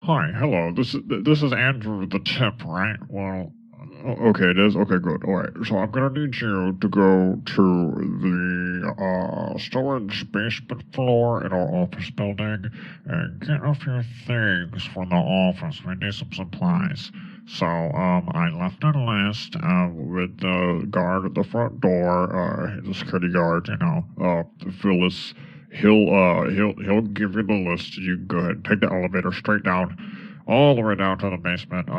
Hi, hello. This is Andrew the Tip, right? Well, okay, it is. Okay, good. All right. So I'm gonna need you to go to the storage basement floor in our office building and get a few things from the office. We need some supplies. So I left a list with the guard at the front door, the security guard. Phyllis. He'll give you the list. You can go ahead and take the elevator straight down, all the way down to the basement.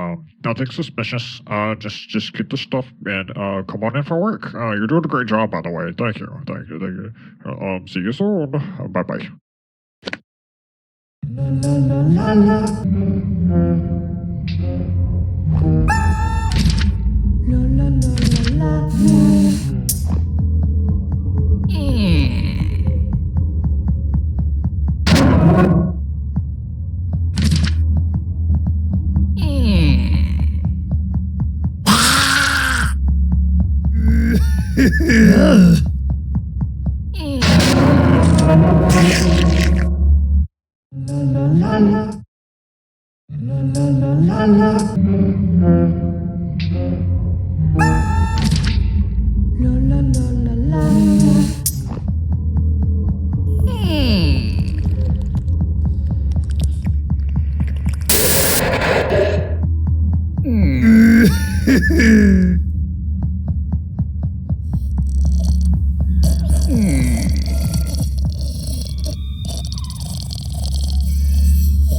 Nothing suspicious. Just get the stuff and come on in for work. You're doing a great job, by the way. Thank you, thank you, thank you. See you soon. Bye bye.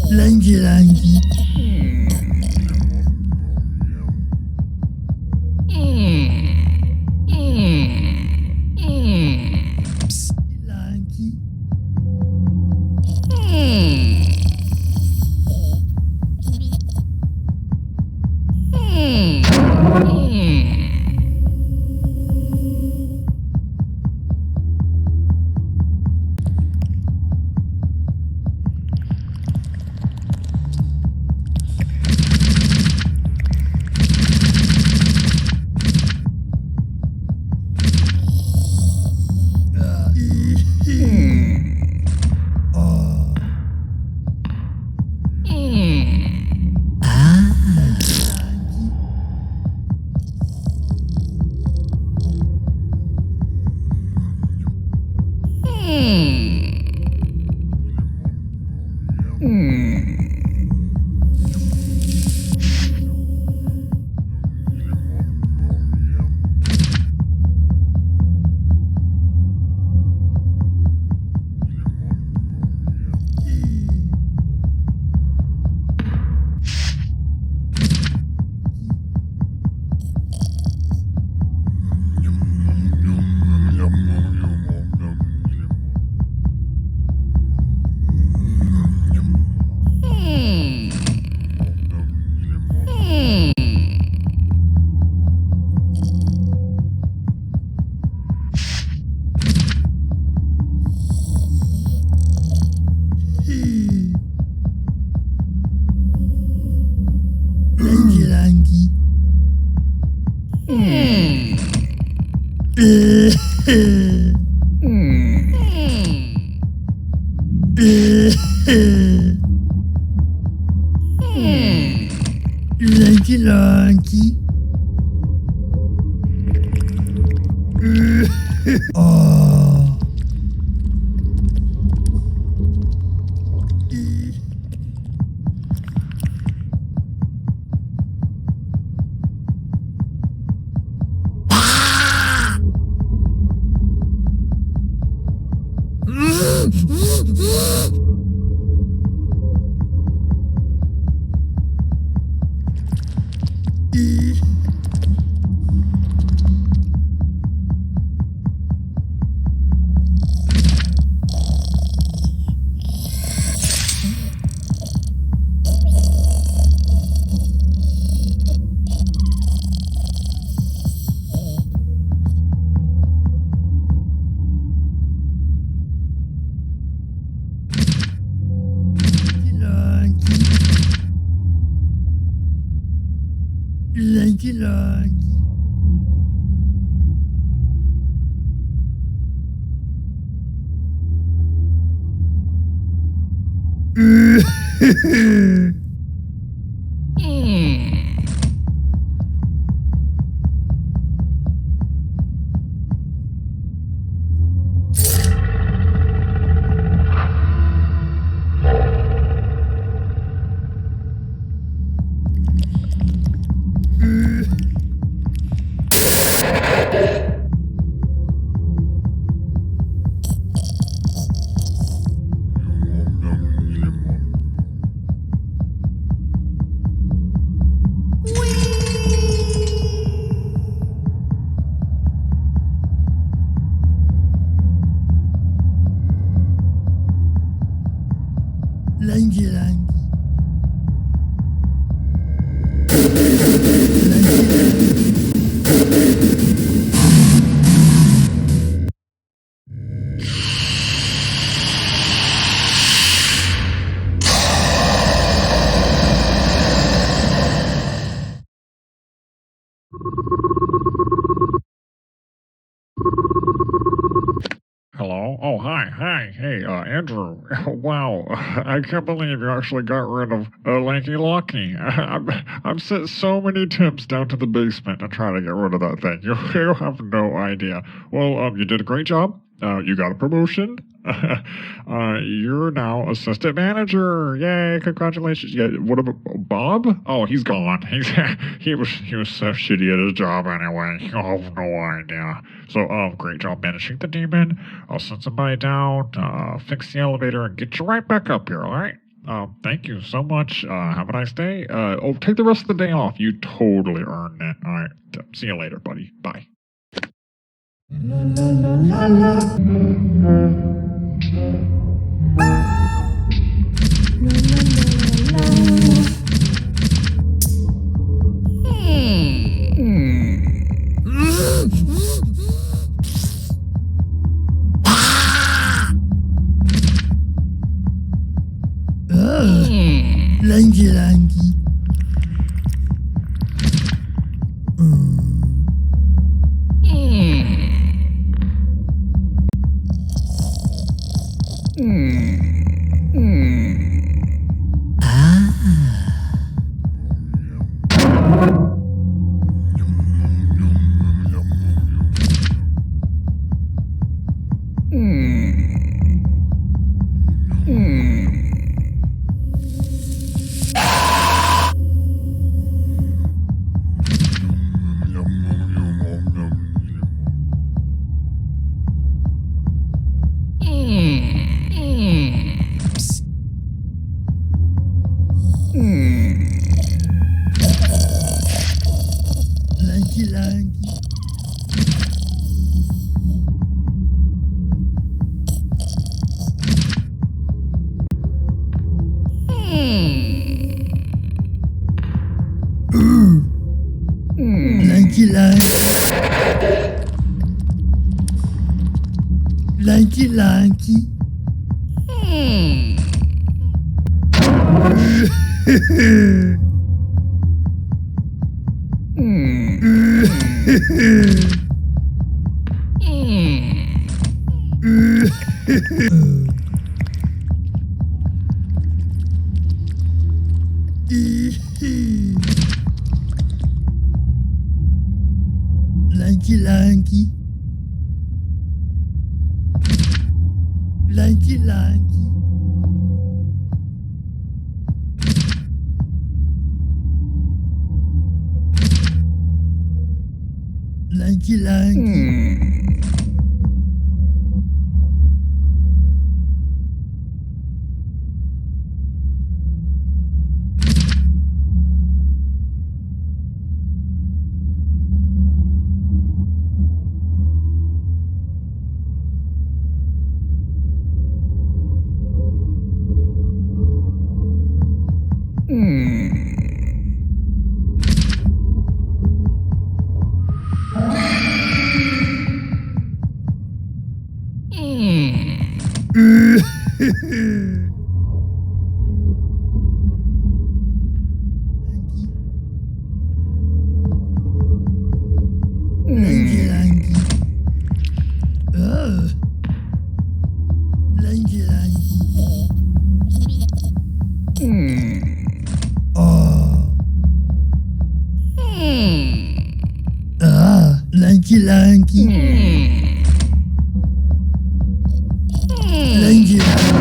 Lanky, Lanky. Psst, Lanky. Lanky, Lanky. Lanky, Lanky. Oh. Lanky, Lanky. Lanky, Lanky. Hello? Oh, hi. Hey, Andrew. Wow, I can't believe you actually got rid of Lanky Lonky. I've sent so many tips down to the basement to try to get rid of that thing. You have no idea. Well, you did a great job. You got a promotion. You're now assistant manager. Yay, congratulations. Yeah, what about Bob? Oh, he's gone. He was so shitty at his job anyway. Oh, no idea. So, great job managing the demon. I'll send somebody down, fix the elevator, and get you right back up here, alright? Thank you so much. Have a nice day. Take the rest of the day off. You totally earned it. Alright, see you later, buddy. Bye. Lanky, Lanky. Lanky, Lanky. Lanky, Lanky. Lanky, Lanky. Lanky, Lanky. Lanky, Lanky. Lanky, Lanky. Lanky, Lanky. Lanky, Lanky. Lanky, Lanky. Lanky, Lanky.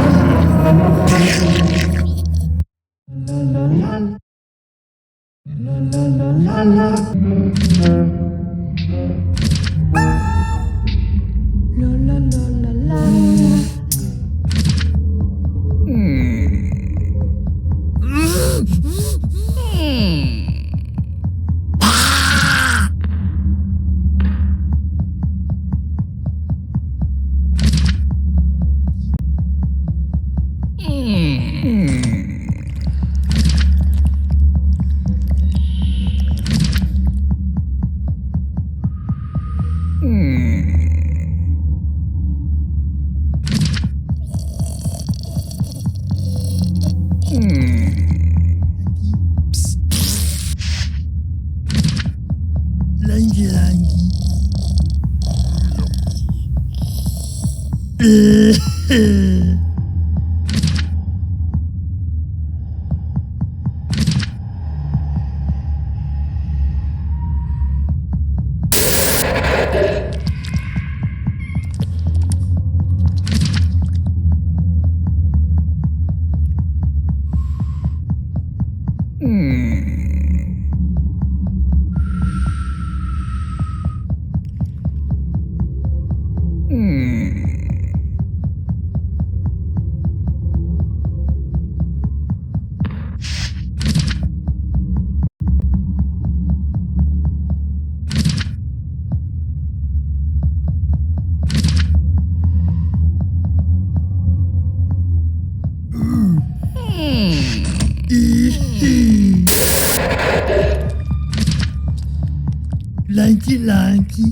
Lanky, Lanky.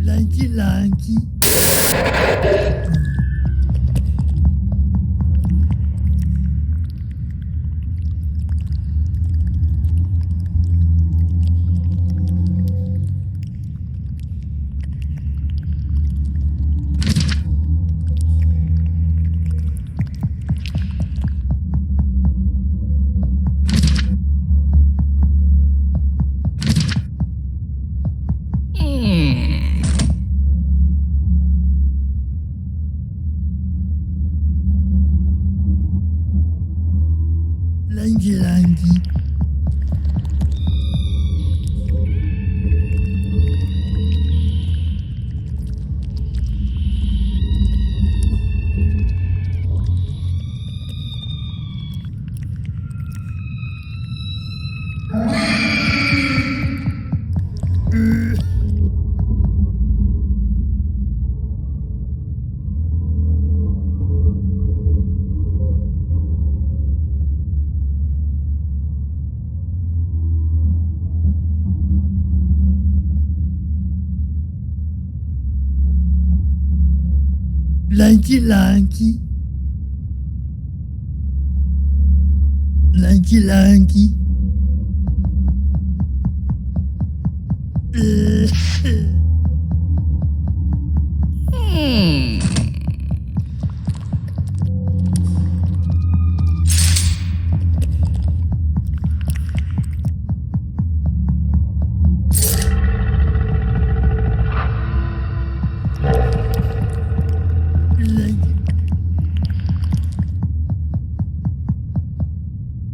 Lanky, Lanky. Lanky, Lanky. Lanky, Lanky. Lanky, Lanky.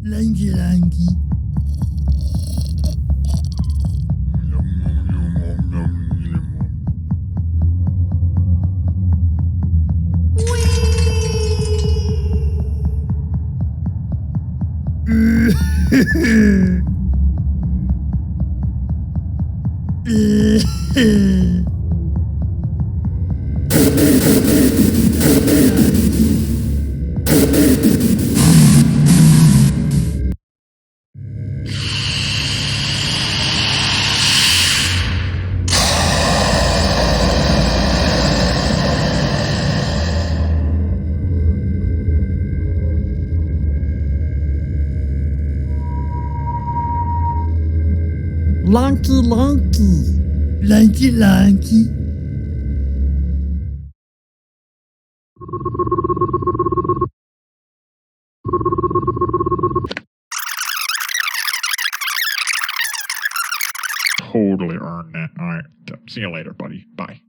Lanky, Lanky. Lonky, Lonky. Lanky, Lanky. Totally earned that. All right. See you later, buddy. Bye.